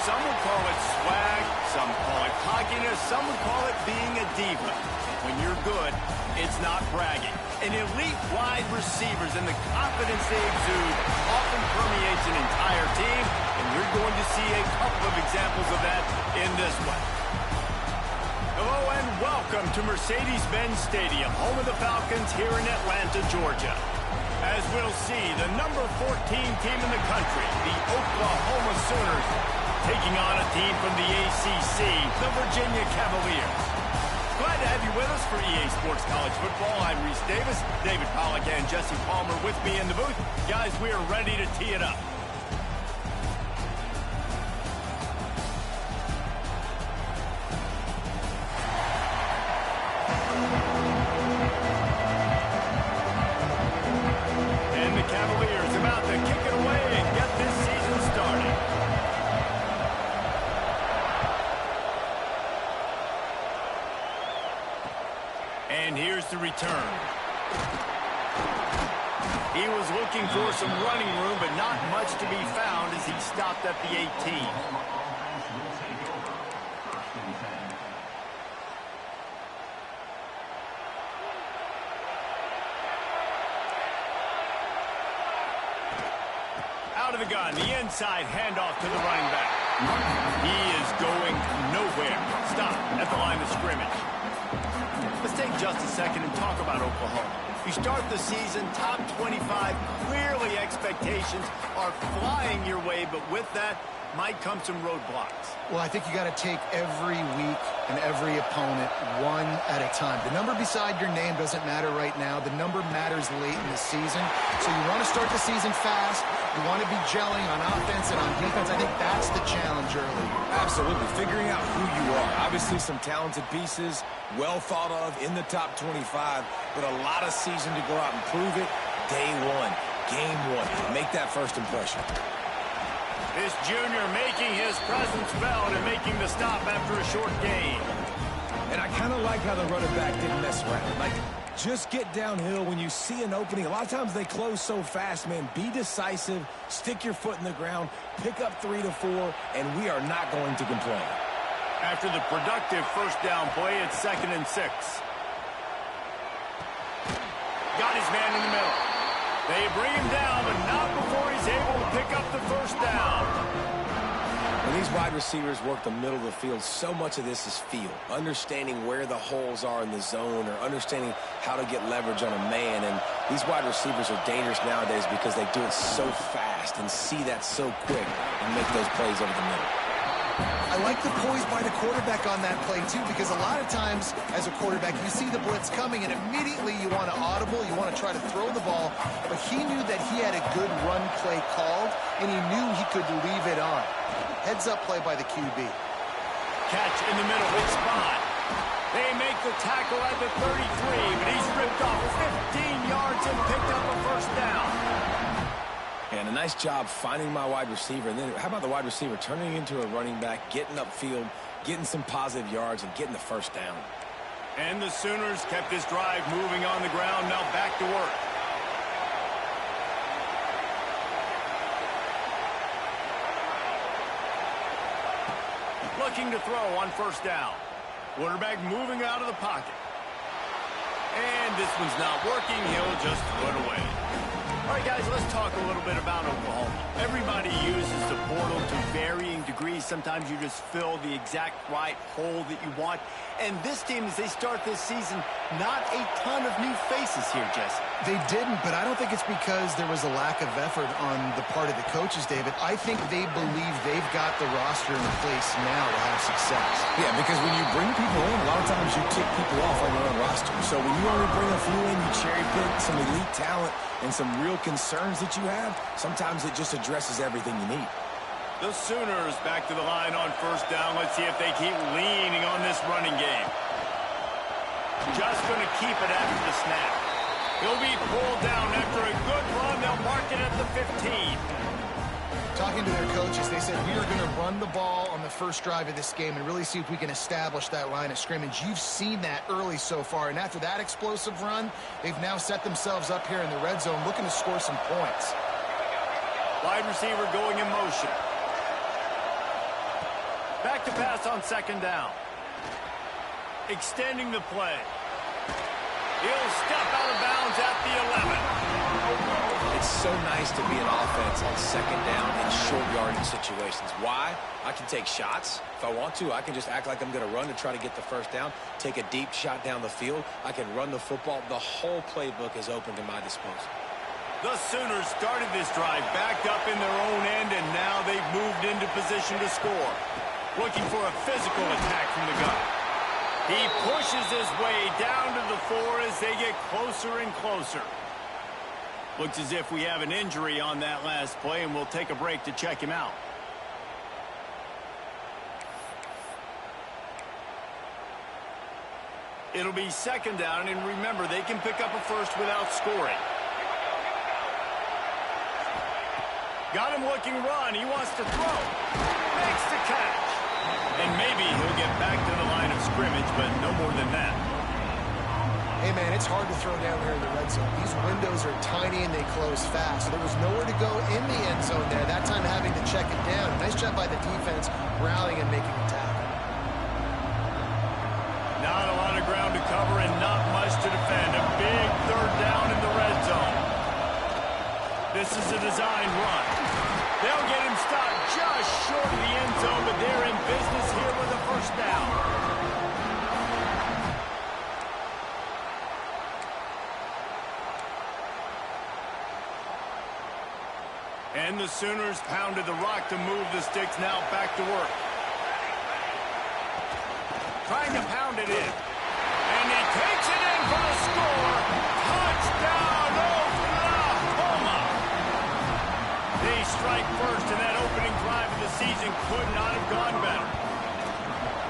Some would call it swag, some call it cockiness, some would call it being a diva. When you're good, it's not bragging. An elite wide receivers and the confidence they exude often permeates an entire team, and you're going to see a couple of examples of that in this one. Hello and welcome to Mercedes-Benz Stadium, home of the Falcons here in Atlanta, Georgia. As we'll see, the number 14 team in the country, the Oklahoma Sooners, taking on a team from the ACC, the Virginia Cavaliers. Glad to have you with us for EA Sports College Football. I'm Reese Davis, David Pollack, and Jesse Palmer with me in the booth. Guys, we are ready to tee it up. And the Cavaliers about to kick it away and get this season started. And here's the return. He was looking for some running room, but not much to be found as he stopped at the 18. Out of the gun, the inside handoff to the running back. He is going nowhere. Stop at the line of scrimmage. Let's take just a second and talk about Oklahoma. You start the season top 25. Clearly expectations are flying your way, but with that might come some roadblocks. Well, I think you got to take every week and every opponent one at a time. The number beside your name doesn't matter right now. The number matters late in the season. So you want to start the season fast. You want to be gelling on offense and on defense. I think that's the challenge early. Absolutely. Figuring out who you are. Obviously some talented pieces, well thought of in the top 25, but a lot of season to go out and prove it. Day one, game one. Make that first impression. This junior making his presence felt and making the stop after a short gain. And I kind of like how the running back didn't mess around. Like, just get downhill when you see an opening. A lot of times they close so fast, man. Be decisive, stick your foot in the ground, pick up 3 to 4, and we are not going to complain. After the productive first down play, it's 2nd and 6. Got his man in the middle. They bring him down, but not before he's able to pick up the first down. When these wide receivers work the middle of the field, so much of this is feel. Understanding where the holes are in the zone or understanding how to get leverage on a man. And these wide receivers are dangerous nowadays because they do it so fast and see that so quick and make those plays over the middle. I like the poise by the quarterback on that play, too, because a lot of times as a quarterback, you see the blitz coming, and immediately you want to audible, you want to try to throw the ball, but he knew that he had a good run play called, and he knew he could leave it on. Heads-up play by the QB. Catch in the middle, big spot. They make the tackle at the 33, but he's ripped off 15 yards and picked up a first down. And a nice job finding my wide receiver. And then how about the wide receiver turning into a running back, getting upfield, getting some positive yards, and getting the first down. And the Sooners kept this drive moving on the ground. Now back to work. Looking to throw on first down. Quarterback moving out of the pocket. And this one's not working. He'll just throw it away. All right, guys, let's talk a little bit about Oklahoma. Everybody uses the portal to varying degrees. Sometimes you just fill the exact right hole that you want. And this team, as they start this season, not a ton of new faces here, Jesse. They didn't, but I don't think it's because there was a lack of effort on the part of the coaches, David. I think they believe they've got the roster in place now to have success. Yeah, because when you bring people in, a lot of times you tick people off on your own roster. So when you only bring a few in, you cherry pick some elite talent and some real concerns that you have, sometimes it just addresses everything you need. The Sooners back to the line on first down. Let's see if they keep leaning on this running game. Just going to keep it after the snap. He'll be pulled down after a good run. They'll mark it at the 15. Talking to their coaches, they said, we are going to run the ball on the first drive of this game and really see if we can establish that line of scrimmage. You've seen that early so far, and after that explosive run, they've now set themselves up here in the red zone looking to score some points. Wide receiver going in motion. Back to pass on second down. Extending the play. He'll step out of bounds at the 11. It's so nice to be an offense on second down in short yardage situations. Why? I can take shots. If I want to, I can just act like I'm going to run to try to get the first down, take a deep shot down the field. I can run the football. The whole playbook is open to my disposal. The Sooners started this drive backed up in their own end, and now they've moved into position to score. Looking for a physical attack from the gun. He pushes his way down to the 4 as they get closer and closer. Looks as if we have an injury on that last play, and we'll take a break to check him out. It'll be second down, and remember, they can pick up a first without scoring. Got him looking run. He wants to throw. Makes the catch. And maybe he'll get back to the line of scrimmage, but no more than that. Hey, man, it's hard to throw down here in the red zone. These windows are tiny and they close fast. There was nowhere to go in the end zone there. That time having to check it down. Nice job by the defense rallying and making a tackle. Not a lot of ground to cover and not much to defend. A big third down in the red zone. This is a design run. They'll get him stopped just short of the end zone, but they're in business here with a first down. And the Sooners pounded the rock to move the sticks. Now back to work. Trying to pound it in. And he takes it in for the score. Touchdown, Oklahoma! They strike first, and that opening drive of the season could not have gone better.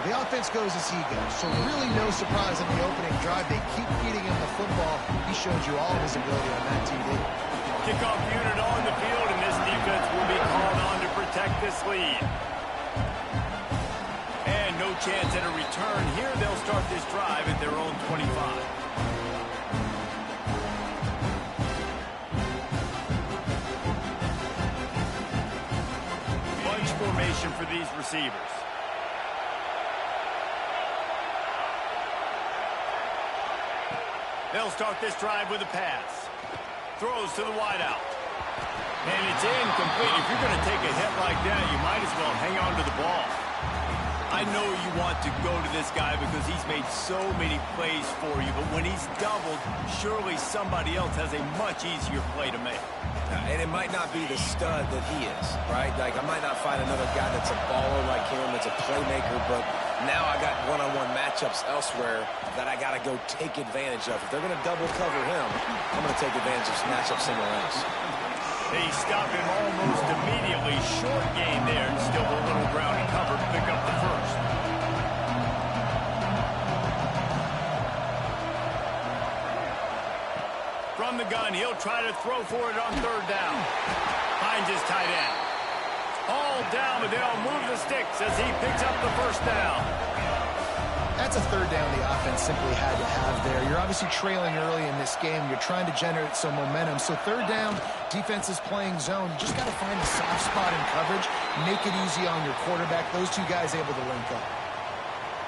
The offense goes as he goes, so really no surprise in the opening drive. They keep feeding him the football. He showed you all of his ability on that TD. Kickoff unit on the field, and this defense will be called on to protect this lead. And no chance at a return here. They'll start this drive at their own 25. Bunch formation for these receivers. They'll start this drive with a pass. Throws to the wideout. And it's incomplete. If you're going to take a hit like that, you might as well hang on to the ball. I know you want to go to this guy because he's made so many plays for you, but when he's doubled, surely somebody else has a much easier play to make. And it might not be the stud that he is, right? Like, I might not find another guy that's a baller like him, that's a playmaker, but now I got one-on-one matchups elsewhere that I got to go take advantage of. If they're going to double cover him, I'm going to take advantage of matchups somewhere else. They stop him almost immediately. Short gain there, and still a little ground to cover to pick up the first. From the gun, he'll try to throw for it on third down. Finds his tight end. All down, but they'll move the sticks as he picks up the first down. That's a third down the offense simply had to have there. You're obviously trailing early in this game. You're trying to generate some momentum. So third down, defense is playing zone. You just got to find the soft spot in coverage, make it easy on your quarterback. Those two guys able to link up.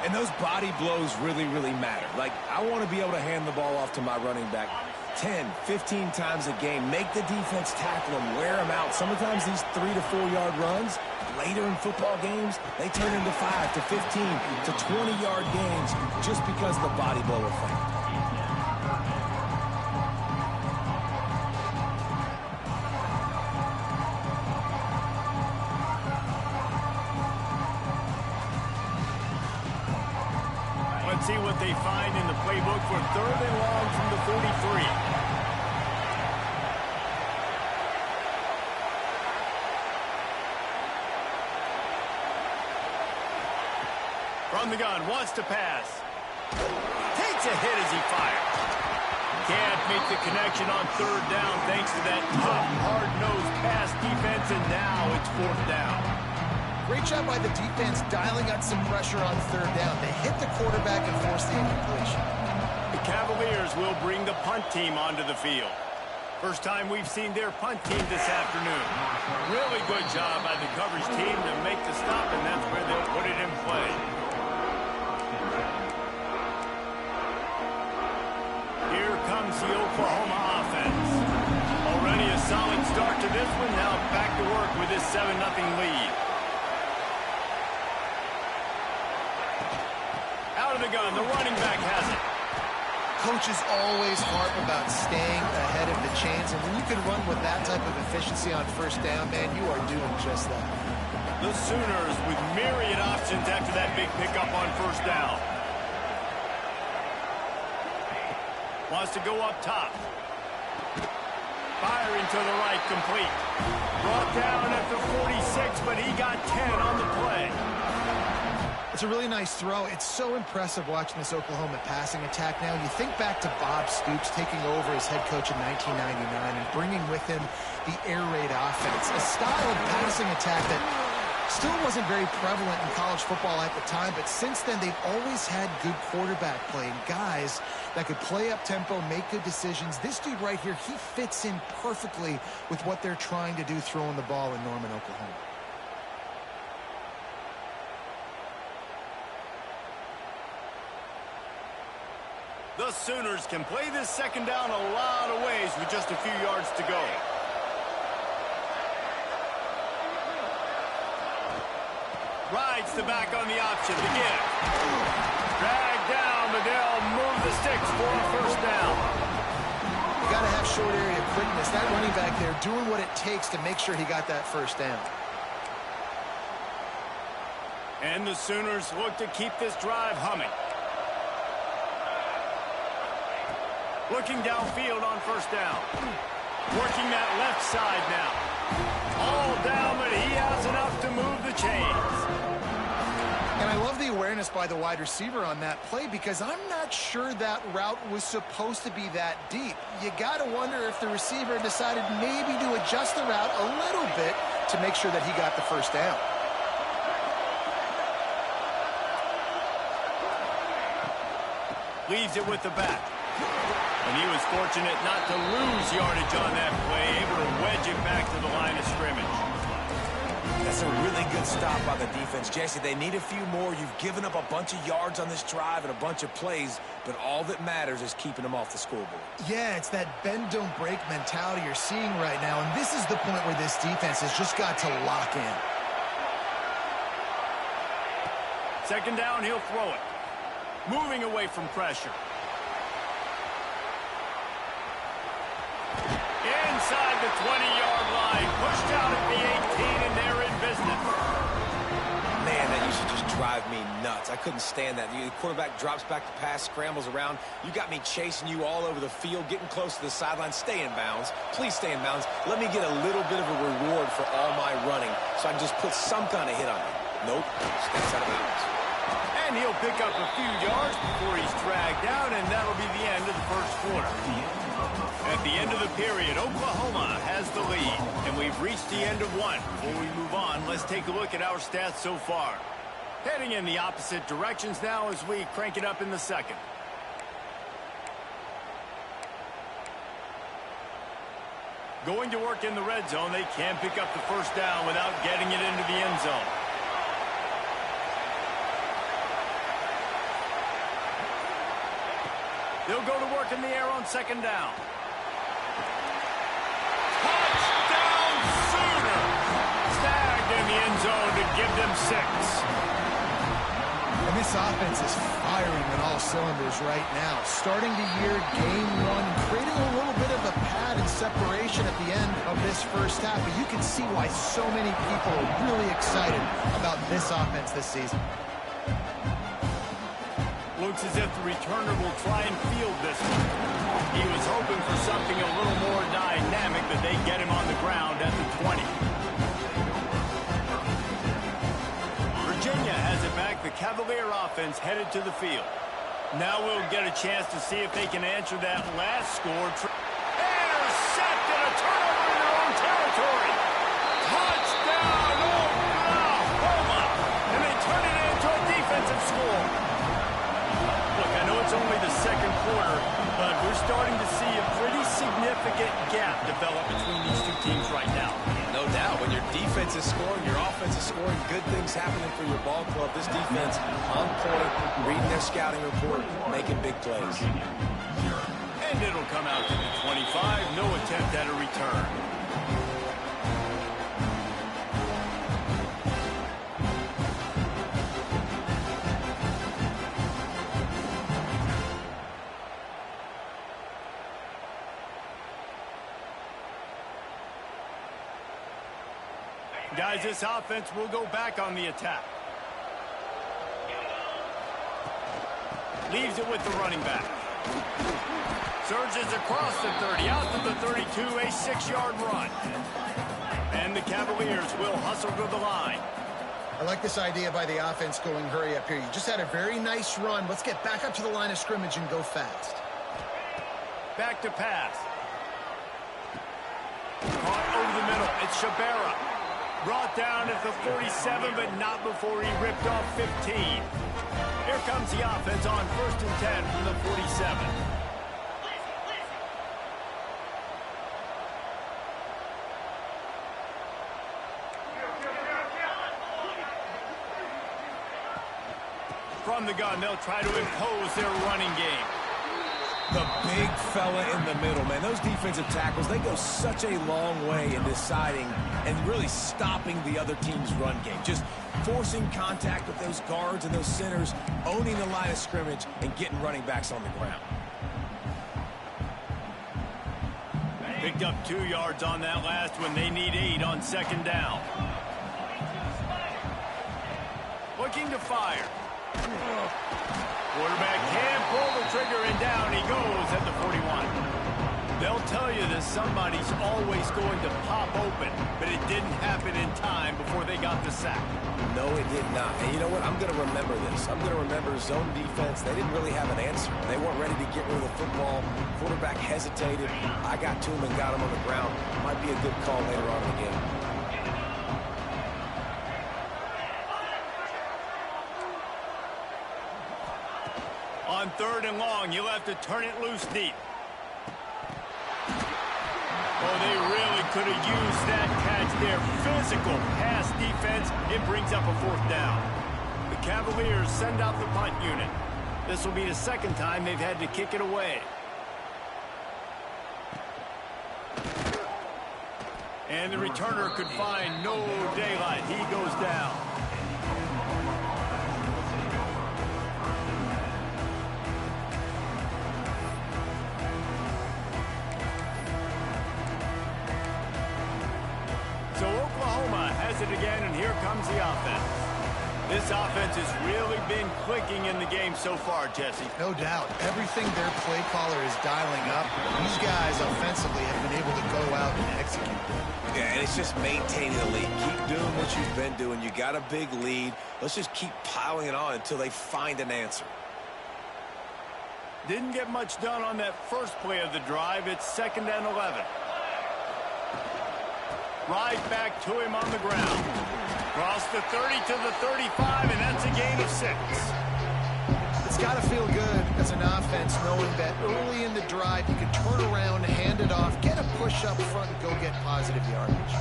And those body blows really, really matter. Like, I want to be able to hand the ball off to my running back 10, 15 times a game. Make the defense tackle them, wear them out. Sometimes these 3 to 4 yard runs, later in football games, they turn into 5 to 15 to 20 yard gains just because of the body blow effect. Let's see what they find in the playbook for third and long from the 43. From the gun, wants to pass. Takes a hit as he fires. Can't make the connection on third down thanks to that tough, hard-nosed pass defense, and now it's fourth down. Great job by the defense dialing up some pressure on third down. They hit the quarterback and force the incompletion. The Cavaliers will bring the punt team onto the field. First time we've seen their punt team this afternoon. Really good job by the coverage team to make the stop, and that's where they'll put it in the gun. The running back has it. Coaches always harp about staying ahead of the chains, and when you can run with that type of efficiency on first down, man, you are doing just that. The Sooners with myriad options after that big pickup on first down. Wants to go up top. Firing to the right, complete. Brought down at the 46, but he got 10 on the play. It's a really nice throw. It's so impressive watching this Oklahoma passing attack now. You think back to Bob Stoops taking over as head coach in 1999 and bringing with him the air raid offense, a style of passing attack that still wasn't very prevalent in college football at the time, but since then they've always had good quarterback play and guys that could play up tempo, make good decisions. This dude right here, he fits in perfectly with what they're trying to do throwing the ball in Norman, Oklahoma. The Sooners can play this second down a lot of ways with just a few yards to go. Rides the back on the option. The give. Drag down, but they'll move the sticks for a first down. You got to have short area quickness. That running back there doing what it takes to make sure he got that first down. And the Sooners look to keep this drive humming. Looking downfield on first down. Working that left side now. All down, but he has enough to move the chains. And I love the awareness by the wide receiver on that play because I'm not sure that route was supposed to be that deep. You got to wonder if the receiver decided maybe to adjust the route a little bit to make sure that he got the first down. Leaves it with the back. And he was fortunate not to lose yardage on that play, able to wedge it back to the line of scrimmage. That's a really good stop by the defense. Jesse, they need a few more. You've given up a bunch of yards on this drive and a bunch of plays, but all that matters is keeping them off the scoreboard. Yeah, it's that bend, don't break mentality you're seeing right now, and this is the point where this defense has just got to lock in. Second down, he'll throw it. Moving away from pressure. Inside the 20-yard line, pushed out at the 18, and they're in business. Man, that used to just drive me nuts. I couldn't stand that. The quarterback drops back to pass, scrambles around. You got me chasing you all over the field, getting close to the sideline. Stay in bounds. Please stay in bounds. Let me get a little bit of a reward for all my running so I can just put some kind of hit on you. Nope, steps out of bounds. And he'll pick up a few yards before he's dragged down, and that'll be the end of the first quarter. At the end of the period, Oklahoma has the lead, and we've reached the end of one. Before we move on, let's take a look at our stats so far. Heading in the opposite directions now as we crank it up in the second. Going to work in the red zone, they can pick up the first down without getting it into the end zone. They'll go to work in the air on second down. Touchdown Sooners! Snagged in the end zone to give them 6. And this offense is firing on all cylinders right now. Starting the year, game one, creating a little bit of a pad and separation at the end of this first half. But you can see why so many people are really excited about this offense this season. Looks as if the returner will try and field this one. He was hoping for something a little more dynamic, but they get him on the ground at the 20. Virginia has it back. The Cavalier offense headed to the field. Now we'll get a chance to see if they can answer that last score. Intercepted, a turnover in their own territory. Touchdown, Oklahoma! And they turn it into a defensive score. Look, I know it's only the second quarter, but we're starting to see a pretty significant gap develop between these two teams right now. No doubt. When your defense is scoring, your offense is scoring, good things happening for your ball club. This defense on point, reading their scouting report, making big plays. And it'll come out to the 25. No attempt at a return. Guys, this offense will go back on the attack. Leaves it with the running back. Surges across the 30, out to the 32, a 6-yard run. And the Cavaliers will hustle to the line. I like this idea by the offense going hurry up here. You just had a very nice run. Let's get back up to the line of scrimmage and go fast. Back to pass. Caught over the middle. It's Shabera. Brought down at the 47, but not before he ripped off 15. Here comes the offense on 1st and 10 from the 47. From the gun, they'll try to impose their running game. The big fella in the middle, man. Those defensive tackles, they go such a long way in deciding and really stopping the other team's run game. Just forcing contact with those guards and those centers, owning the line of scrimmage, and getting running backs on the ground. Picked up 2 yards on that last one. They need 8 on 2nd down. Looking to fire. Quarterback can pull the trigger, and down he goes at the 41. They'll tell you that somebody's always going to pop open, but it didn't happen in time before they got the sack. No, it did not. And you know what? I'm going to remember this. I'm going to remember zone defense. They didn't really have an answer. They weren't ready to get rid of the football. Quarterback hesitated. I got to him and got him on the ground. Might be a good call later on in the game. On 3rd and long, you'll have to turn it loose deep. Oh, they really could have used that catch there. Physical pass defense. It brings up a 4th down. The Cavaliers send out the punt unit. This will be the 2nd time they've had to kick it away. And the returner could find no daylight. He goes down. So Oklahoma has it again, and here comes the offense. This offense has really been clicking in the game so far, Jesse. No doubt. Everything their play caller is dialing up, these guys offensively have been able to go out and execute. Yeah, and it's just maintaining the lead. Keep doing what you've been doing. You got a big lead. Let's just keep piling it on until they find an answer. Didn't get much done on that first play of the drive. It's 2nd and 11. Right back to him on the ground. Cross the 30 to the 35, and that's a gain of 6. It's got to feel good as an offense knowing that early in the drive you can turn around, hand it off, get a push up front, and go get positive yardage.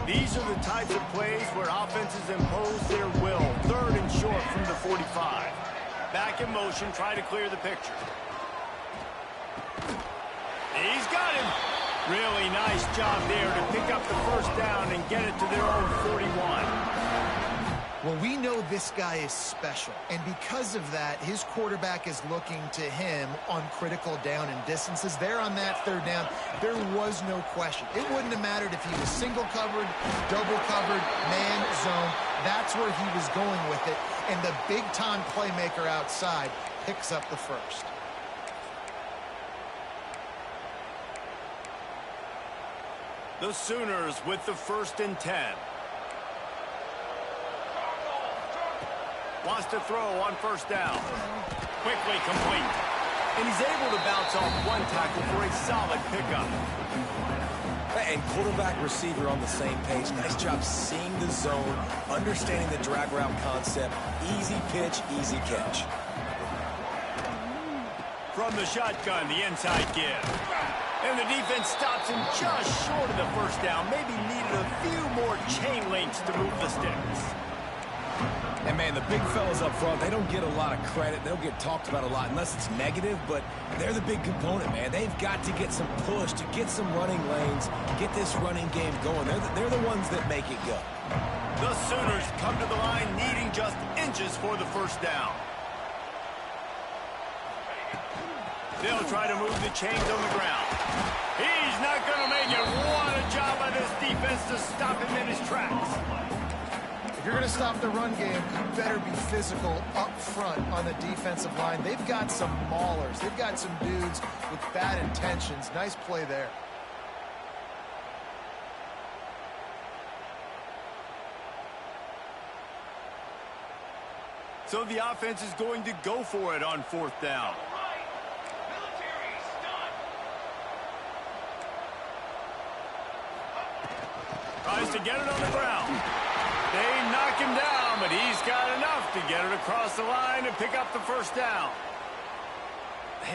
These are the types of plays where offenses impose their will. 3rd and short from the 45. Back in motion, try to clear the picture. He's got him. Really nice job there to pick up the 1st down and get it to their own 41. Well, we know this guy is special, and because of that, his quarterback is looking to him on critical down and distances. There on that 3rd down, there was no question. It wouldn't have mattered if he was single covered, double covered, man, zone. That's where he was going with it, and the big-time playmaker outside picks up the 1st. The Sooners with the 1st and 10. Wants to throw on 1st down. Quickly complete. And he's able to bounce off 1 tackle for a solid pickup. And quarterback receiver on the same page. Nice job seeing the zone, understanding the drag route concept. Easy pitch, easy catch. From the shotgun, the inside give. And the defense stops him just short of the 1st down. Maybe needed a few more chain links to move the sticks. And, man, the big fellas up front, they don't get a lot of credit. They don't get talked about a lot unless it's negative, but they're the big component, man. They've got to get some push, to get some running lanes, get this running game going. They're the ones that make it go. The Sooners come to the line needing just inches for the 1st down. They'll try to move the chains on the ground. He's not going to make it. What a job by this defense to stop him in his tracks. If you're going to stop the run game, you better be physical up front on the defensive line. They've got some maulers. They've got some dudes with bad intentions. Nice play there. So the offense is going to go for it on 4th down. Tries to get it on the ground. They knock him down, but he's got enough to get it across the line and pick up the 1st down.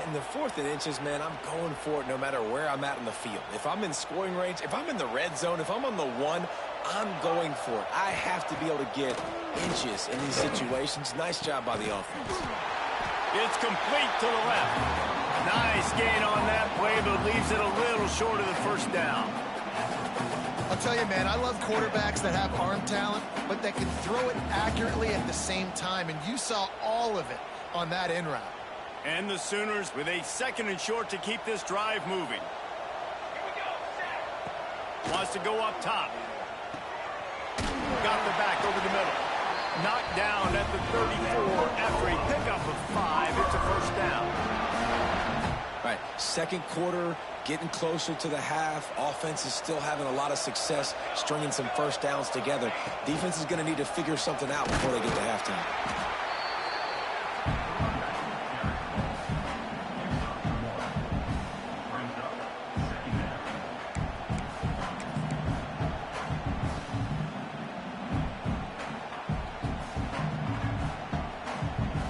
In the 4th and inches, man, I'm going for it no matter where I'm at in the field. If I'm in scoring range, if I'm in the red zone, if I'm on the 1, I'm going for it. I have to be able to get inches in these situations. Nice job by the offense. It's complete to the left. Nice gain on that play, but leaves it a little short of the 1st down. I'll tell you, man, I love quarterbacks that have arm talent, but that can throw it accurately at the same time, and you saw all of it on that in route. And the Sooners with a 2nd and short to keep this drive moving. Wants to go up top. Got the back over the middle. Knocked down at the 34 after a pickup of 5. It's a 1st down. All right, 2nd quarter, getting closer to the half. Offense is still having a lot of success stringing some 1st downs together. Defense is going to need to figure something out before they get to halftime.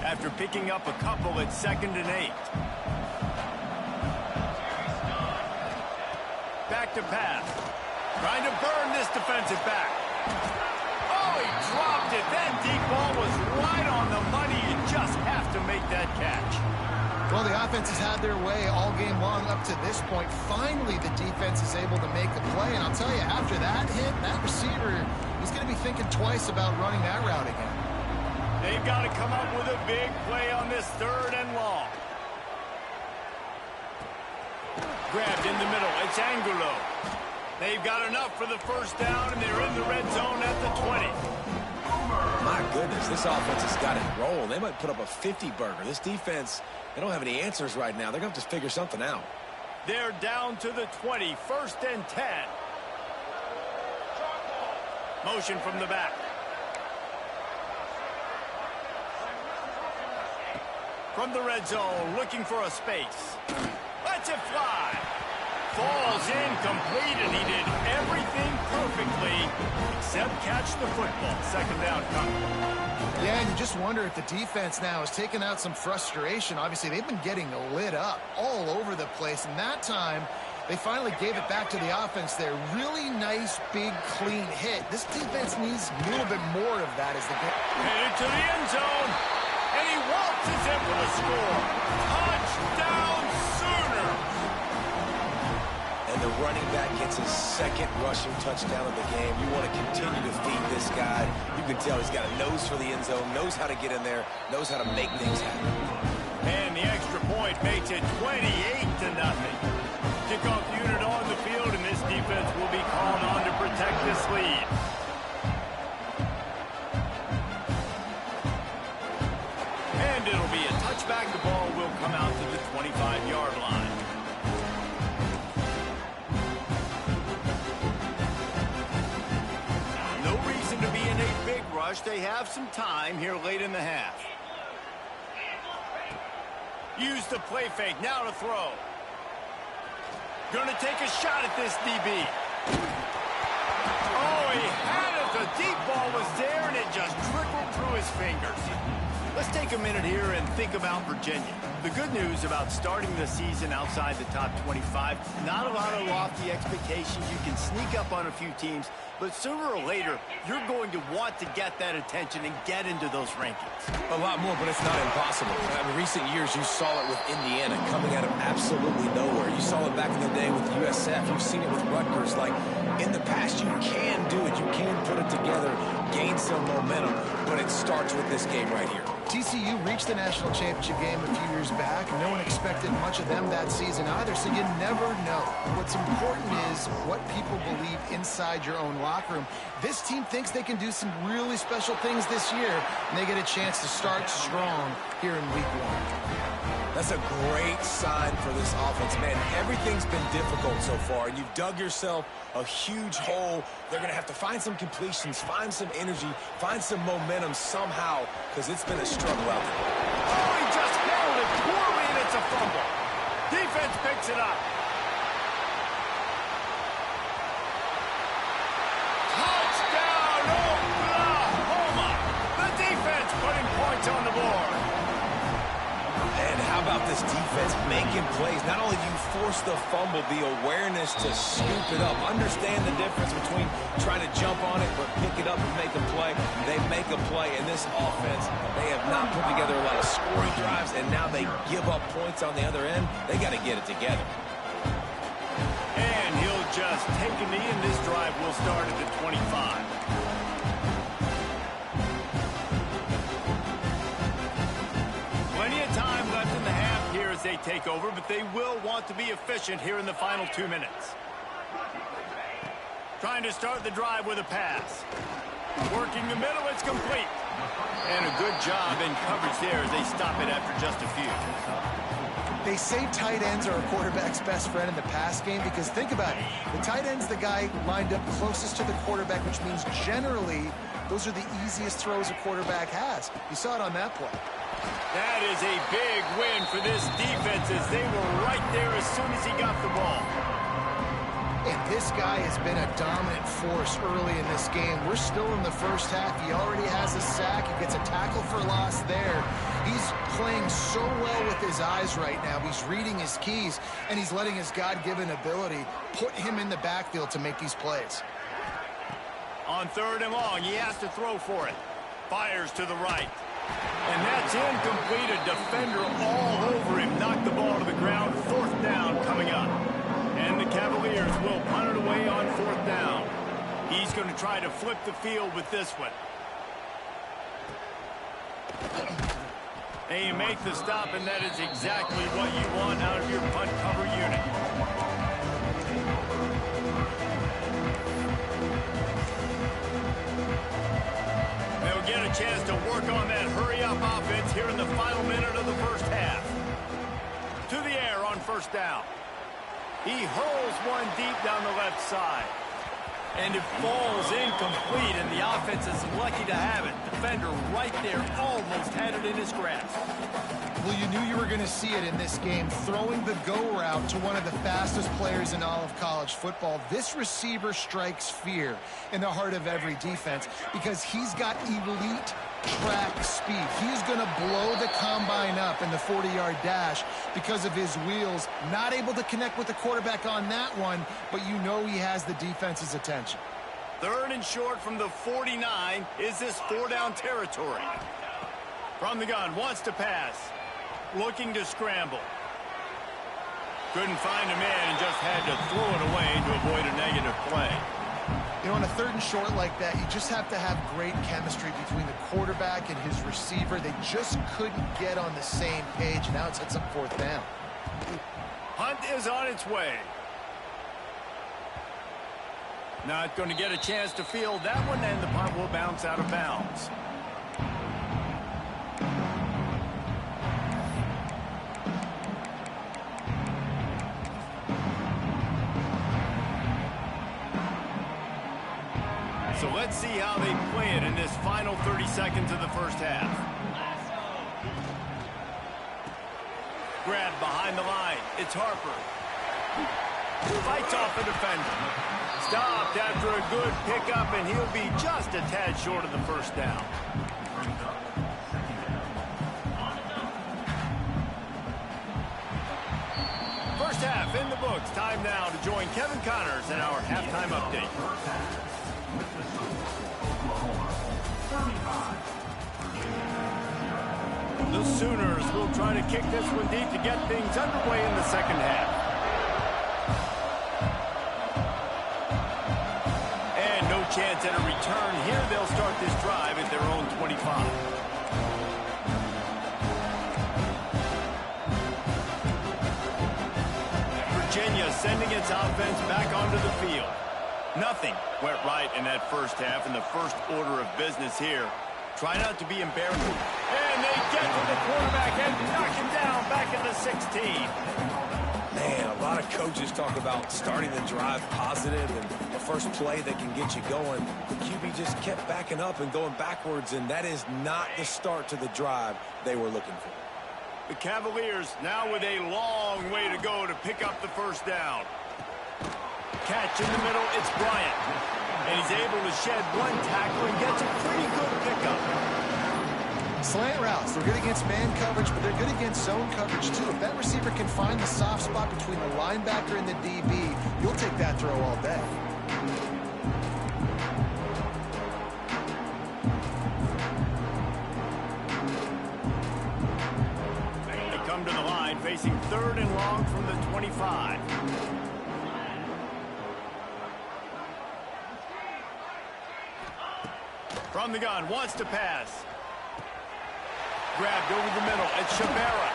After picking up a couple at 2nd and 8. Back to pass. Trying to burn this defensive back. Oh, he dropped it. That deep ball was right on the money. You just have to make that catch. Well, the offense has had their way all game long up to this point. Finally, the defense is able to make a play. And I'll tell you, after that hit, that receiver, he's going to be thinking twice about running that route again. They've got to come up with a big play on this 3rd and long. Grabbed in the middle. It's Angulo. They've got enough for the 1st down, and they're in the red zone at the 20. My goodness, this offense has got it rolling. They might put up a 50-burger. This defense, they don't have any answers right now. They're going to have to figure something out. They're down to the 20, 1st and 10. Motion from the back. From the red zone, looking for a space. Lets it fly. Falls incomplete, and he did everything perfectly except catch the football. 2nd down coming. Yeah, and you just wonder if the defense now has taken out some frustration. Obviously, they've been getting lit up all over the place, and that time they finally gave it back to the offense there. Really nice, big, clean hit. This defense needs a little bit more of that as the game. Headed to the end zone, and he waltzes in for the score. Touchdown, Sooners! And the running back gets his 2nd rushing touchdown of the game. You want to continue to feed this guy. You can tell he's got a nose for the end zone, knows how to get in there, knows how to make things happen. And the extra point makes it 28-0. Kickoff unit on the field, and this defense will be called on to protect this lead. And it'll be a touchback. The ball will come out to the 25-yard line. No reason to be in a big rush. They have some time here late in the half. Use the play fake. Now to throw. Going to take a shot at this DB. Oh, he had it. The deep ball was there, and it just trickled through his fingers. Let's take a minute here and think about Virginia. The good news about starting the season outside the top 25, not a lot of lofty expectations. You can sneak up on a few teams, but sooner or later, you're going to want to get that attention and get into those rankings. A lot more, but it's not impossible. In recent years, you saw it with Indiana coming out of absolutely nowhere. You saw it back in the day with USF. You've seen it with Rutgers. Like, in the past, you can do it. You can put it together, gain some momentum, but it starts with this game right here. TCU reached the national championship game a few years back. No one expected much of them that season either, so you never know. What's important is what people believe inside your own locker room. This team thinks they can do some really special things this year, and they get a chance to start strong here in week 1. That's a great sign for this offense. Man, everything's been difficult so far, and you've dug yourself a huge hole. They're going to have to find some completions, find some energy, find some momentum somehow, because it's been a struggle out there. Oh, he just handled it poorly, and it's a fumble. Defense picks it up. Touchdown, Oklahoma! The defense putting points on the board. And how about this defense making plays? Not only do you force the fumble, the awareness to scoop it up. Understand the difference between trying to jump on it but pick it up and make a play. They make a play, and this offense, they have not put together a lot of scoring drives, and now they give up points on the other end. They got to get it together. And he'll just take a knee, and this drive will start at the 25. Plenty of time left in the half here as they take over, but they will want to be efficient here in the final 2 minutes. Trying to start the drive with a pass. Working the middle, it's complete. And a good job in coverage there as they stop it after just a few. They say tight ends are a quarterback's best friend in the pass game because think about it. The tight end's the guy lined up closest to the quarterback, which means generally those are the easiest throws a quarterback has. You saw it on that play. That is a big win for this defense as they were right there as soon as he got the ball. And this guy has been a dominant force early in this game. We're still in the first half. He already has a sack. He gets a tackle for loss there. He's playing so well with his eyes right now. He's reading his keys, and he's letting his God-given ability put him in the backfield to make these plays. On 3rd and long, he has to throw for it. Fires to the right. And that's incomplete. A defender all over him. Knocked the ball to the ground. 4th down coming up. And the Cavaliers will punt it away on 4th down. He's going to try to flip the field with this one. And you make the stop, and that is exactly what you want out of your punt cover unit. They'll get a chance to work on that hurry-up offense here in the final minute of the first half. To the air on 1st down. He hurls one deep down the left side. And it falls incomplete, and the offense is lucky to have it. Defender right there almost had it in his grasp. Well, you knew you were going to see it in this game. Throwing the go route to one of the fastest players in all of college football. This receiver strikes fear in the heart of every defense because he's got elite track speed. He's going to blow the combine up in the 40-yard dash because of his wheels. Not able to connect with the quarterback on that one, but you know he has the defense's attention. 3rd and short from the 49. Is this 4-down territory? From the gun, wants to pass. Looking to scramble. Couldn't find a man and just had to throw it away to avoid a negative play. You know, on a 3rd and short like that, you just have to have great chemistry between the quarterback and his receiver. They just couldn't get on the same page. Now it sets up 4th down. Hunt is on its way. Not going to get a chance to field that one, and the punt will bounce out of bounds. So let's see how they play it in this final 30 seconds of the first half. Grab behind the line. It's Harper. Fights off the defender. Stopped after a good pickup, and he'll be just a tad short of the 1st down. First half in the books. Time now to join Kevin Connors in our halftime update. The Sooners will try to kick this one deep to get things underway in the 2nd half. And no chance at a return here. They'll start this drive at their own 25. Virginia sending its offense back onto the field. Nothing went right in that first half, and the first order of business here. Try not to be embarrassing. And they get to the quarterback and knock him down back at the 16. Man, a lot of coaches talk about starting the drive positive and the first play that can get you going. The QB just kept backing up and going backwards, and that is not the start to the drive they were looking for. The Cavaliers now with a long way to go to pick up the first down. Catch in the middle, it's Bryant. And he's able to shed one tackle and gets a pretty good pickup. Slant routes, they're good against man coverage, but they're good against zone coverage too. If that receiver can find the soft spot between the linebacker and the DB, you'll take that throw all day. They come to the line, facing 3rd and long from the 25. From the gun, wants to pass. Grabbed over the middle, it's Shabara.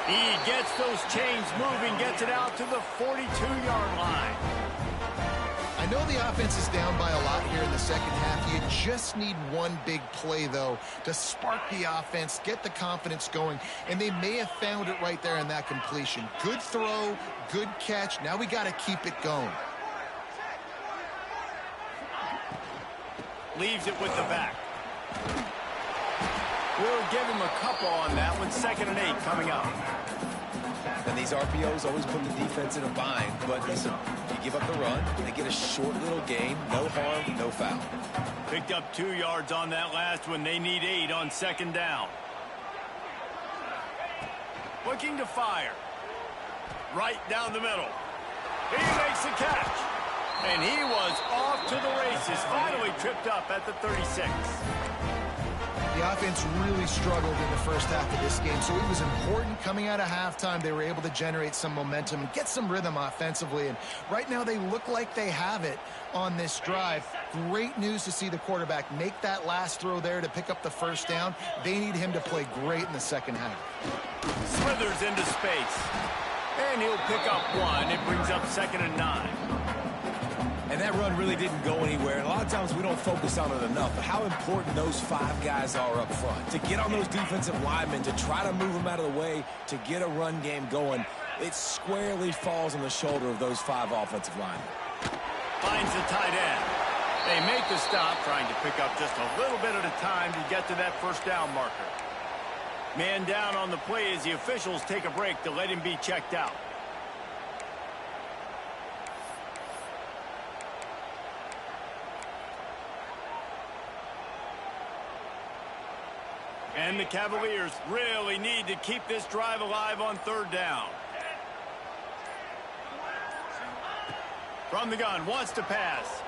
He gets those chains moving, gets it out to the 42-yard line. I know the offense is down by a lot here in the second half. You just need one big play, though, to spark the offense, get the confidence going, and they may have found it right there in that completion. Good throw, good catch. Now we got to keep it going. Leaves it with the back. We'll give him a couple on that one. 2nd and 8 coming up. And these RPOs always put the defense in a bind. But listen, you give up the run, they get a short little gain. No harm, no foul. Picked up 2 yards on that last one. They need 8 on 2nd down. Looking to fire. Right down the middle. He makes the catch. And he was off to the races. Finally tripped up at the 36. The offense really struggled in the first half of this game, so it was important coming out of halftime. They were able to generate some momentum and get some rhythm offensively, and right now they look like they have it on this drive. Great news to see the quarterback make that last throw there to pick up the first down. They need him to play great in the second half. Slithers into space, and he'll pick up 1. It brings up 2nd and 9. And that run really didn't go anywhere. And a lot of times we don't focus on it enough. But how important those 5 guys are up front. To get on those defensive linemen, to try to move them out of the way, to get a run game going, it squarely falls on the shoulder of those 5 offensive linemen. Finds the tight end. They make the stop, trying to pick up just a little bit at a time to get to that first down marker. Man down on the play as the officials take a break to let him be checked out. And the Cavaliers really need to keep this drive alive on 3rd down. From the gun, wants to pass.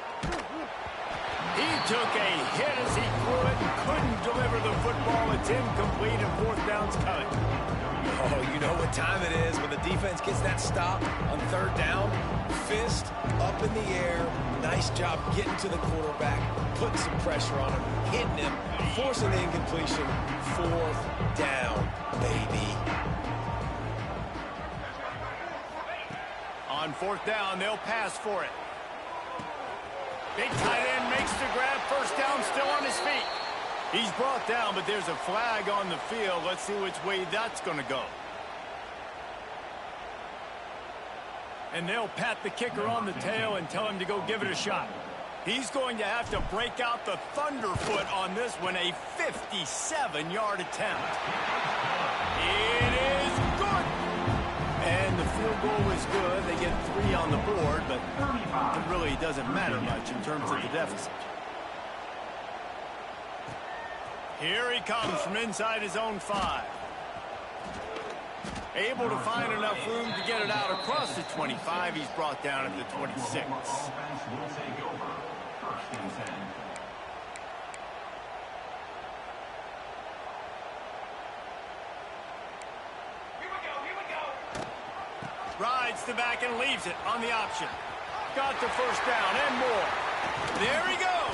He took a hit as he threw it and couldn't deliver the football. It's incomplete and 4th down's coming. Oh, you know what time it is when the defense gets that stop on 3rd down. Fist up in the air. Nice job getting to the quarterback, putting some pressure on him, hitting him, forcing the incompletion. 4th down, baby. On 4th down, they'll pass for it. Big tight end makes the grab. First down, still on his feet. He's brought down, but there's a flag on the field. Let's see which way that's going to go. And they'll pat the kicker on the tail and tell him to go give it a shot. He's going to have to break out the thunderfoot on this one, a 57-yard attempt. It is good. And the field goal is good. They get 3 on the board, but it really doesn't matter much in terms of the deficit. Here he comes from inside his own 5. Able to find enough room to get it out across the 25. He's brought down at the 26. Rides the back and leaves it on the option. Got the first down and more. There he goes.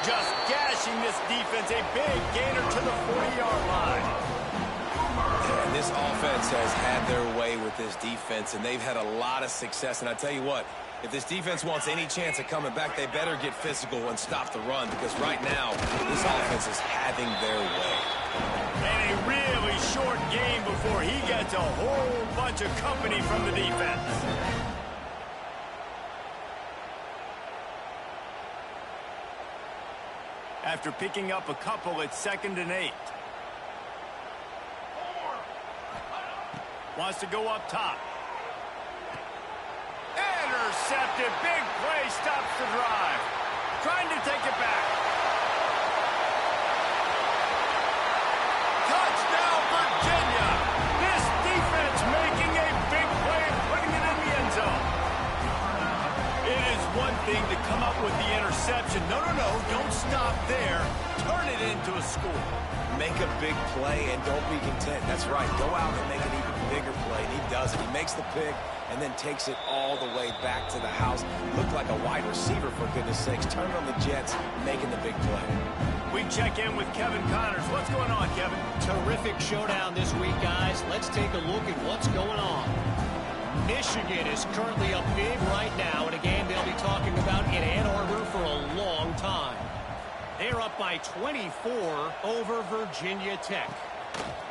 Just gashing this defense. A big gainer to the 40-yard line. This offense has had their way with this defense, and they've had a lot of success. And I tell you what, if this defense wants any chance of coming back, they better get physical and stop the run, because right now, this offense is having their way. And a really short game before he gets a whole bunch of company from the defense. After picking up a couple, it's 2nd and 8. Wants to go up top. Intercepted. Big play. Stops the drive. Trying to take it back. Touchdown, Virginia. This defense making a big play and putting it in the end zone. It is one thing to come up with the interception. No, don't stop there. Turn it into a score. Make a big play and don't be content. That's right. Go out and make an even bigger play. And he does it. He makes the pick and then takes it all the way back to the house. Looked like a wide receiver, for goodness sakes. Turn on the Jets, making the big play. We check in with Kevin Connors. What's going on, Kevin? Terrific showdown this week, guys. Let's take a look at what's going on. Michigan is currently up big right now in a game they'll be talking about in Ann Arbor for a long time. They're up by 24 over Virginia Tech.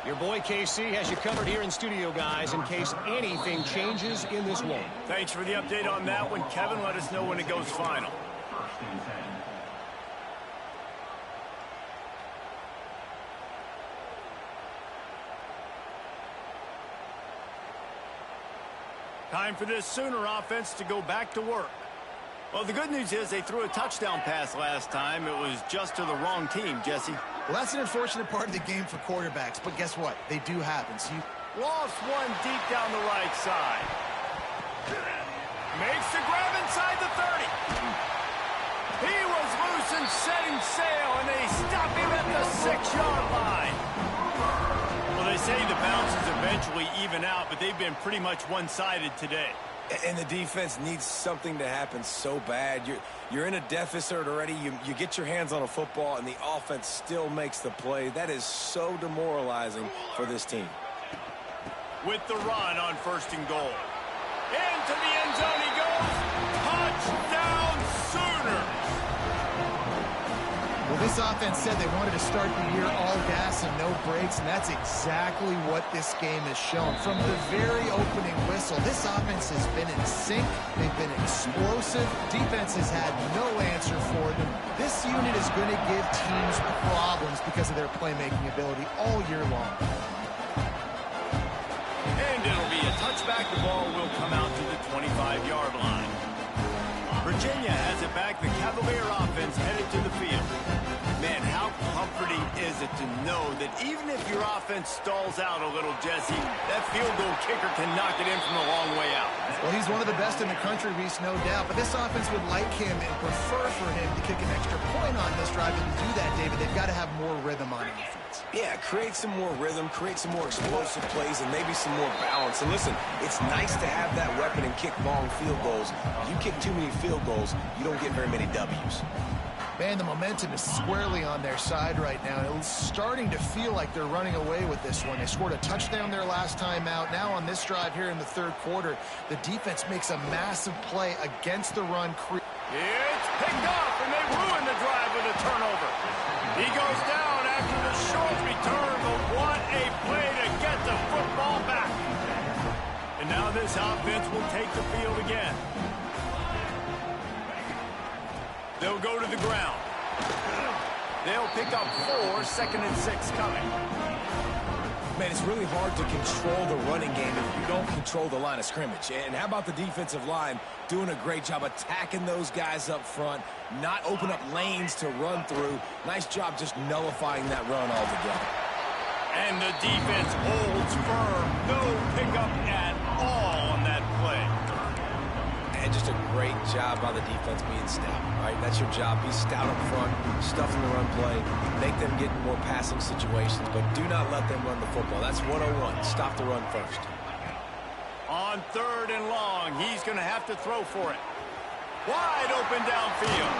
Your boy KC has you covered here in studio, guys, in case anything changes in this one. Thanks for the update on that one, Kevin. Let us know when it goes final. Time for this Sooner offense to go back to work. Well, the good news is they threw a touchdown pass last time. It was just to the wrong team, Jesse. Well, that's an unfortunate part of the game for quarterbacks, but guess what? They do happen. So lost one deep down the right side. Makes the grab inside the 30. He was loose and setting sail, and they stop him at the 6-yard line. Well, they say the bounces eventually even out, but they've been pretty much one-sided today. And the defense needs something to happen so bad. You're in a deficit already. You get your hands on a football, and the offense still makes the play. That is so demoralizing for this team. With the run on 1st and goal. Into the end zone he goes. Touchdown, Sooners! Well, this offense said they wanted to start the year all gas and no brakes, and that's exactly what this game has shown. From the very opening whistle, this offense has been in sync. They've been explosive. Defense has had no answer for them. This unit is going to give teams problems because of their playmaking ability all year long. And it'll be a touchback. The ball will come out to the 25-yard line. Virginia has it back. The Cavalier offense headed to the field. Man, how comforting is it to know that even if your offense stalls out a little, Jesse, that field goal kicker can knock it in from a long way out. Well, he's one of the best in the country, Reese, no doubt. But this offense would like him and prefer for him to kick an extra point on this drive. And to do that, David, they've got to have more rhythm on offense. Yeah, create some more rhythm, create some more explosive plays, and maybe some more balance. And listen, it's nice to have that weapon and kick long field goals. You kick too many field goals, you don't get very many W's. Man, the momentum is squarely on their side right now. It's starting to feel like they're running away with this one. They scored a touchdown their last time out. Now on this drive here in the 3rd quarter, the defense makes a massive play against the run. It's picked up, and they ruin the drive with a turnover. He goes down after the short return, but what a play to get the football back. And now this offense will take the field again. They'll go to the ground. They'll pick up 4, 2nd and 6 coming. Man, it's really hard to control the running game if you don't control the line of scrimmage. And how about the defensive line doing a great job attacking those guys up front, not open up lanes to run through. Nice job just nullifying that run altogether. And the defense holds firm. No pickup at all on that play. And just a great job by the defense being stout, right? That's your job. Be stout up front, stuff in the run play, make them get in more passing situations, but do not let them run the football. That's 101. Stop the run first. On 3rd and long, he's going to have to throw for it. Wide open downfield.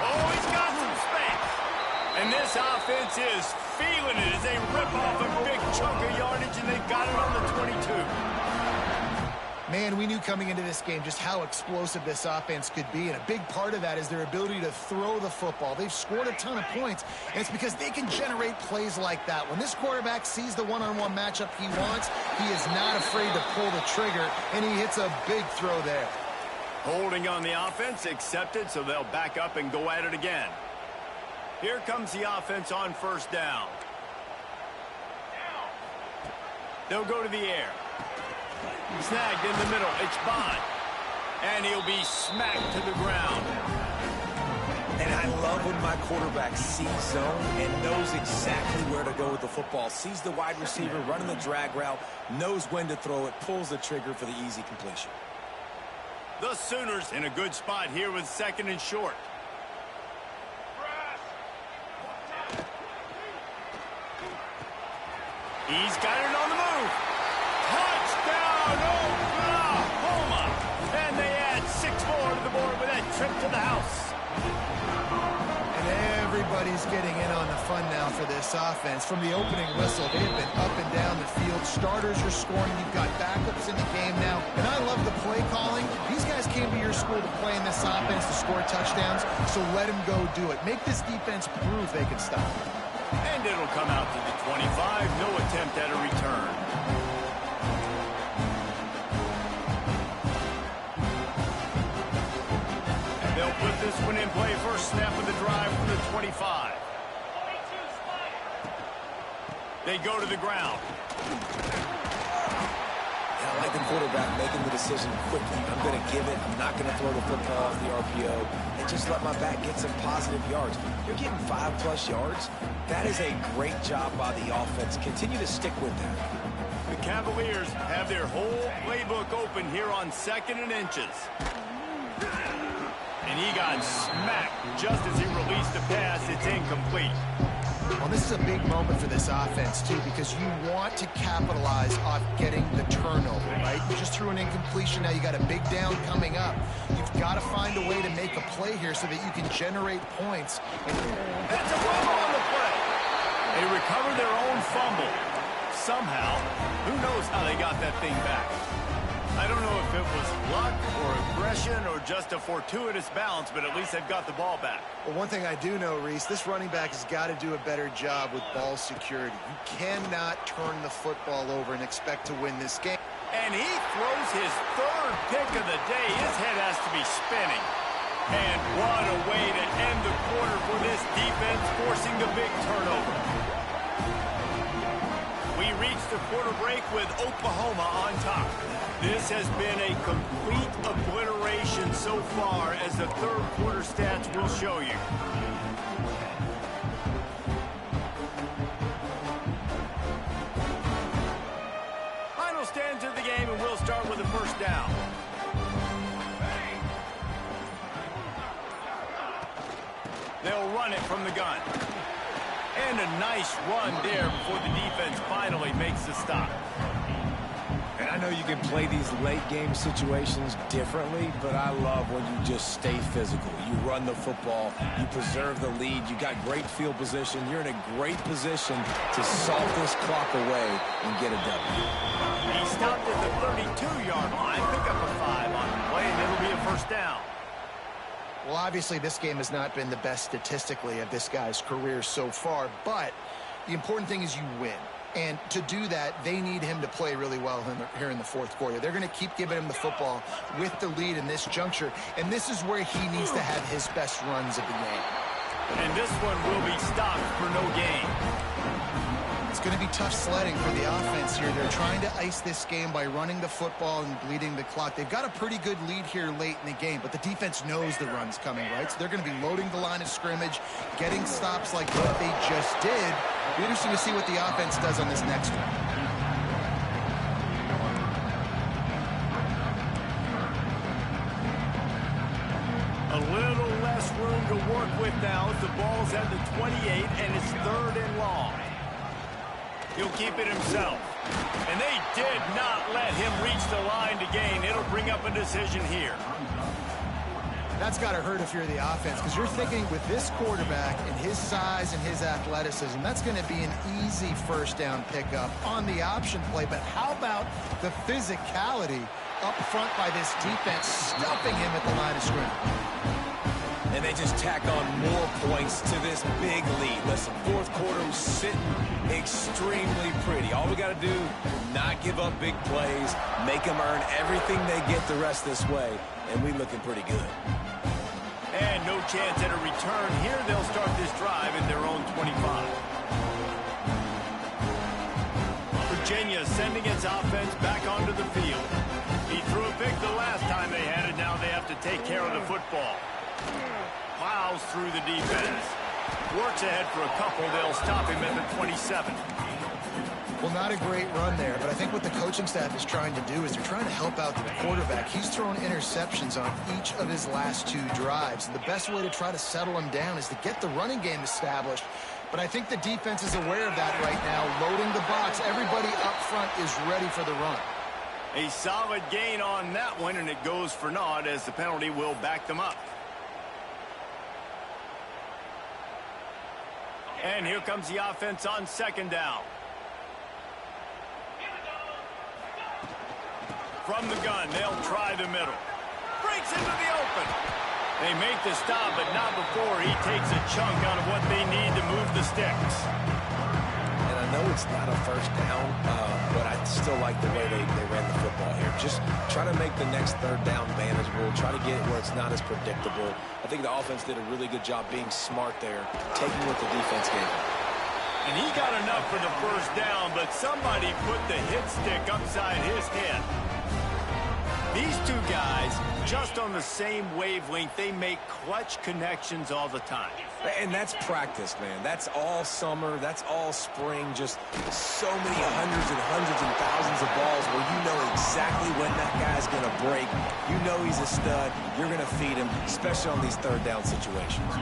Oh, he's got some space. And this offense is feeling it as they rip off a big chunk of yardage, and they've got it on the 22. Man, we knew coming into this game just how explosive this offense could be, and a big part of that is their ability to throw the football. They've scored a ton of points, and it's because they can generate plays like that. When this quarterback sees the one-on-one matchup he wants, he is not afraid to pull the trigger, and he hits a big throw there. Holding on the offense, accepted, so they'll back up and go at it again. Here comes the offense on first down. They'll go to the air. Snagged in the middle. It's Bond. And he'll be smacked to the ground. And I love when my quarterback sees zone and knows exactly where to go with the football. Sees the wide receiver running the drag route, knows when to throw it, pulls the trigger for the easy completion. The Sooners in a good spot here with 2nd and short. He's got it on the move. Touchdown, Oklahoma! And they add 6 more to the board with that trip to the house. And everybody's getting in on the fun now for this offense. From the opening whistle, they've been up and down the field. Starters are scoring. You've got backups in the game now. And I love the play calling. These guys came to your school to play in this offense to score touchdowns, so let them go do it. Make this defense prove they can stop. And it'll come out to the 25. No attempt at a return. And they'll put this one in play. First snap of the drive from the 25. They go to the ground. I like the quarterback making the decision quickly. I'm going to give it. I'm not going to throw the football off the RPO and just let my back get some positive yards. You're getting 5+ yards. That is a great job by the offense. Continue to stick with that. The Cavaliers have their whole playbook open here on 2nd and inches. And he got smacked just as he released the pass. It's incomplete. Well, this is a big moment for this offense, too, because you want to capitalize off getting the turnover, right? You just threw an incompletion. Now you got a big down coming up. You've got to find a way to make a play here so that you can generate points. That's a fumble on the play. They recover their own fumble. Somehow, who knows how they got that thing back. I don't know if it was luck or aggression or just a fortuitous bounce, but at least they've got the ball back. Well, one thing I do know, Reese, this running back has got to do a better job with ball security. You cannot turn the football over and expect to win this game. And he throws his 3rd pick of the day. His head has to be spinning. And what a way to end the quarter for this defense, forcing the big turnover. We reach the quarter break with Oklahoma on top. This has been a complete obliteration so far, as the 3rd quarter stats will show you. Final stands of the game, and we'll start with the first down. They'll run it from the gun. And a nice run there before the defense finally makes the stop. And I know you can play these late-game situations differently, but I love when you just stay physical. You run the football, you preserve the lead, you got great field position, you're in a great position to salt this clock away and get a W. He stopped at the 32-yard line, pick up a 5 on the play, and it'll be a first down. Well, obviously, this game has not been the best statistically of this guy's career so far, but the important thing is you win. And to do that, they need him to play really well here in the 4th quarter. They're going to keep giving him the football with the lead in this juncture, and this is where he needs to have his best runs of the game. And this one will be stopped for no gain. It's going to be tough sledding for the offense here. They're trying to ice this game by running the football and bleeding the clock. They've got a pretty good lead here late in the game, but the defense knows the run's coming, right? So they're going to be loading the line of scrimmage, getting stops like what they just did. It'll be interesting to see what the offense does on this next one. A little less room to work with now as the ball's at the 28, and it's 3rd and long. He'll keep it himself. And they did not let him reach the line to gain. It'll bring up a decision here. That's got to hurt if you're the offense, because you're thinking with this quarterback and his size and his athleticism, that's going to be an easy first down pickup on the option play. But how about the physicality up front by this defense, stuffing him at the line of scrimmage? And they just tack on more points to this big lead. Listen, fourth quarter was sitting extremely pretty. All we got to do, not give up big plays, make them earn everything they get the rest this way, and we looking pretty good. And no chance at a return here. They'll start this drive at their own 25. Virginia sending its offense back onto the field. He threw a pick the last time they had it. Now they have to take care of the football. Plows through the defense. Works ahead for a couple. They'll stop him at the 27. Well, not a great run there, but I think what the coaching staff is trying to do is they're trying to help out the quarterback. He's thrown interceptions on each of his last 2 drives. And the best way to try to settle him down is to get the running game established. But I think the defense is aware of that right now, loading the box. Everybody up front is ready for the run. A solid gain on that one, and it goes for naught as the penalty will back them up. And here comes the offense on second down. From the gun, they'll try the middle. Breaks into the open. They make the stop, but not before he takes a chunk out of what they need to move the sticks. And I know it's not a first down, but I still like the way they ran the football here. Just try to make the next third down manageable. Try to get it where it's not as predictable. I think the offense did a really good job being smart there, taking what the defense gave them. And he got enough for the first down, but somebody put the hit stick upside his head. These two guys, just on the same wavelength, they make clutch connections all the time. And that's practice, man. That's all summer. That's all spring. Just so many hundreds and thousands of balls where you know exactly when that guy's going to break. You know he's a stud. You're going to feed him, especially on these third down situations.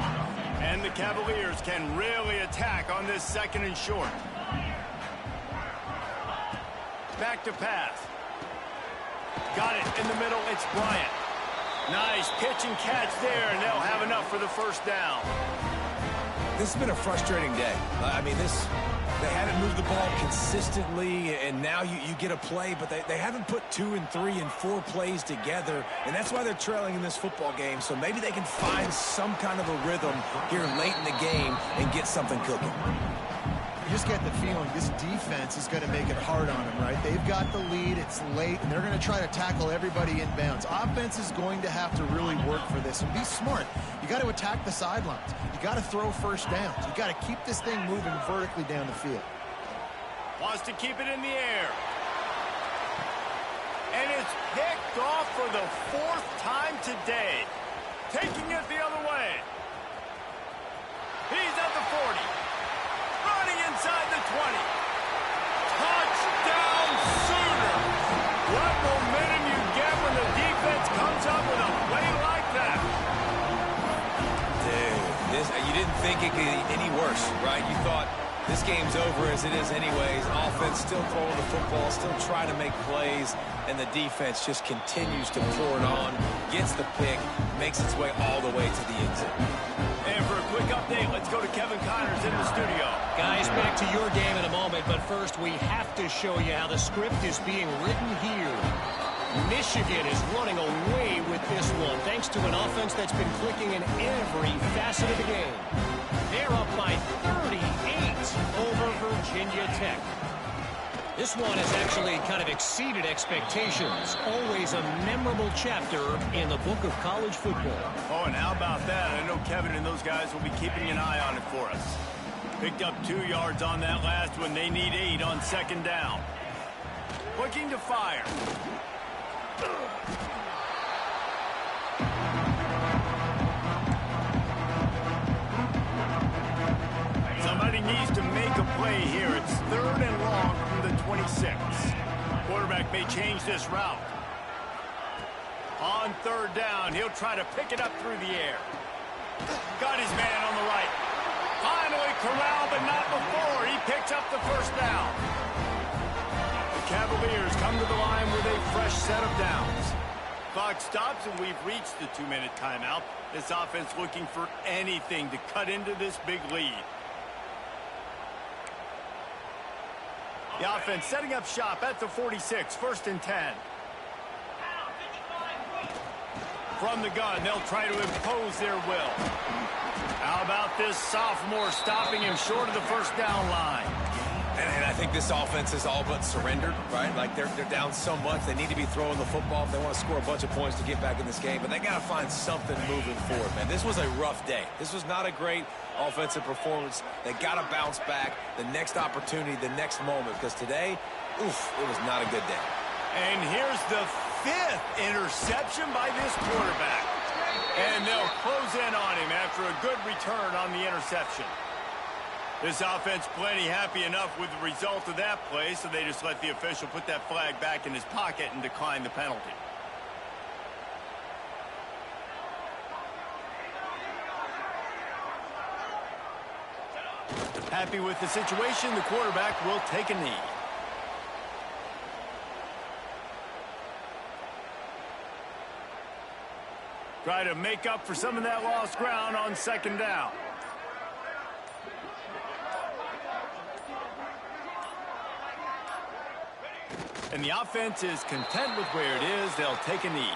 And the Cavaliers can really attack on this second and short. Back to pass. Got it in the middle. It's Bryant. Nice pitch and catch there, and they'll have enough for the first down. This has been a frustrating day. I mean, they haven't moved the ball consistently, and now you get a play, but they haven't put 2 and 3 and 4 plays together, and that's why they're trailing in this football game. So maybe they can find some kind of a rhythm here late in the game and get something cooking. You just get the feeling this defense is going to make it hard on them, right? They've got the lead, it's late, and they're going to try to tackle everybody inbounds. Offense is going to have to really work for this and be smart. You got to attack the sidelines. You got to throw first downs. You got to keep this thing moving vertically down the field. Wants to keep it in the air. And it's picked off for the 4th time today. Taking it the other way. He's at the 40. Running inside the 20. Touchdown Sooners. What momentum you get when the defense comes up with a play like that. Dude, you didn't think it could get any worse, right? You thought this game's over as it is anyways. Offense still throwing the football, still trying to make plays, and the defense just continues to pour it on, gets the pick, makes its way all the way to the end zone. And for a quick update, let's go to Kevin Connors in the studio. Guys, back to your game in a moment, but first we have to show you how the script is being written here. Michigan is running away with this one, thanks to an offense that's been clicking in every facet of the game. They're up by 38 over Virginia Tech. This one has actually kind of exceeded expectations. Always a memorable chapter in the book of college football. Oh, and how about that? I know Kevin and those guys will be keeping an eye on it for us. Picked up 2 yards on that last one. They need 8 on second down. Looking to fire. Somebody needs to make a play here. It's 3rd and long from the 26. Quarterback may change this route. On 3rd down, he'll try to pick it up through the air. Got his man on the right. Finally corralled, but not before. He picks up the first down. The Cavaliers come to the line with a fresh set of downs. Clock stops, and we've reached the 2-minute timeout. This offense looking for anything to cut into this big lead. The offense setting up shop at the 46, 1st and 10. From the gun, they'll try to impose their will. How about this sophomore stopping him short of the first down line? And I think this offense is all but surrendered, right? Like they're down so much. They need to be throwing the football if they want to score a bunch of points to get back in this game. But they got to find something moving forward, man. This was a rough day. This was not a great offensive performance. They got to bounce back the next opportunity, the next moment. Because today, oof, it was not a good day. And here's the 5th interception by this quarterback. And they'll close in on him after a good return on the interception. This offense plenty happy enough with the result of that play, so they just let the official put that flag back in his pocket and decline the penalty. Happy with the situation, the quarterback will take a knee. Try to make up for some of that lost ground on 2nd down. And the offense is content with where it is. They'll take a knee.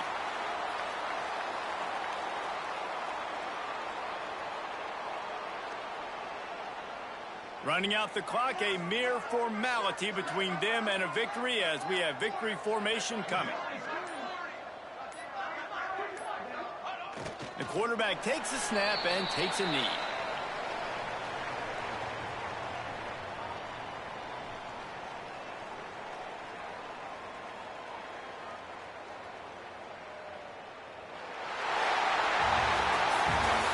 Running out the clock, a mere formality between them and a victory as we have victory formation coming. The quarterback takes a snap and takes a knee.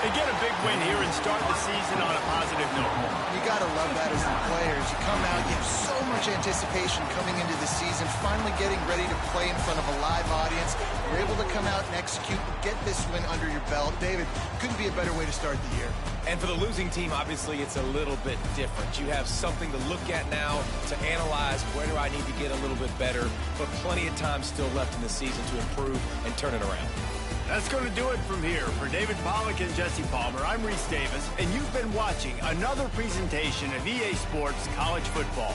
They get a big win here and start the season on a positive note. You got to love that as the players. You come out, you have so much anticipation coming into the season, finally getting ready to play in front of a live audience. You're able to come out and execute and get this win under your belt. David, couldn't be a better way to start the year. And for the losing team, obviously, it's a little bit different. You have something to look at now, to analyze where do I need to get a little bit better, but plenty of time still left in the season to improve and turn it around. That's going to do it from here. For David Pollack and Jesse Palmer, I'm Reese Davis, and you've been watching another presentation of EA Sports College Football.